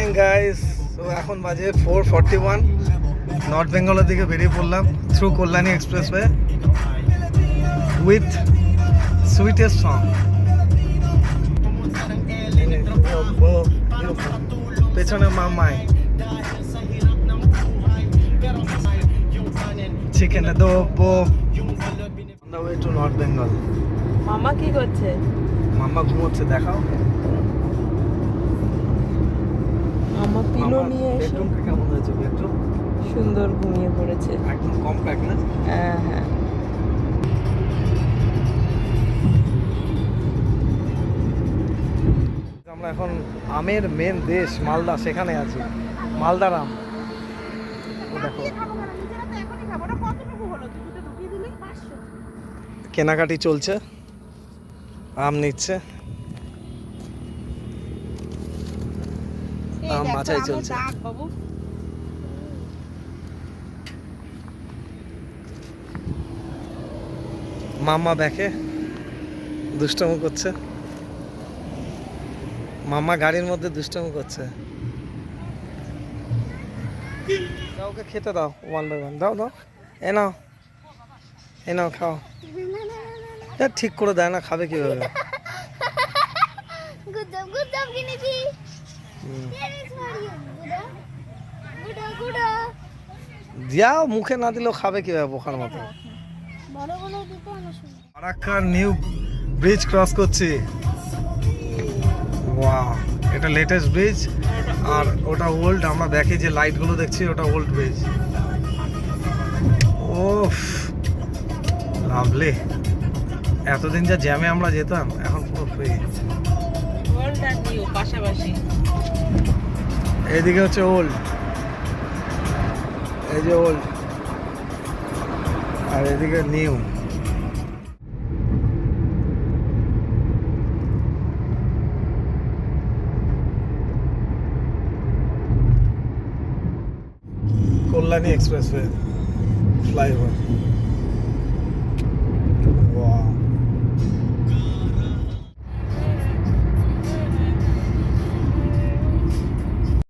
Morning guys. তো এখন বাজে 4:41। নর্থ বেঙ্গলের দিকে বেরিয়ে পড়লাম through Kalyani expressway with sweetest song. পেছনে মামাই চিকেন দোবো on the way to north Bengal. মামা কি করছে? মাম্মা ঘুমোচ্ছে, দেখাও। মামা পিলো নিয়ে এসে বেডরুমটা কেমন হয়েছে? বেডরুম সুন্দর ঘুমিয়ে পড়েছে। একদম কম্প্যাক্ট না? হ্যাঁ হ্যাঁ। আমরা এখন আমের মেন দেশ মালদা, সেখানে আছি। মালদার আম দেখো। কেনাকাটি চলছে, আম নিচ্ছে, আম বাছাই চলছে। মাম্মা ব্যাকে দুষ্টুমি করছে, মাম্মা গাড়ির মধ্যে দুষ্টুমি করছে। কাউকে খেতে দাও, ওয়ান বাই ওয়ান দাও দাও। এ নাও, এ নাও, খাও। ঠিক করে দেয় না, খাবে কিভাবে? দিয়াও, মুখে না দিলেও খাবে কিভাবে বোকার মতো। ফারাক্কার নিউ ব্রিজ ক্রস করছি। ওয়াও, এটা লেটেস্ট ব্রিজ আর ওটা ওল্ড। আমরা দেখি যে লাইটগুলো দেখছি, ওটা ওল্ড ব্রিজ। ওফ, লাভলি। এতদিন যা জ্যামে আমরা যেতাম, এখন পুরো ফ্রি। ওল্ড আর নিউ পাশাপাশি। এইদিকে হচ্ছে ওল্ড, এই যে ওল্ড, আর এদিকে নিউ। Kalyani expressway flyover.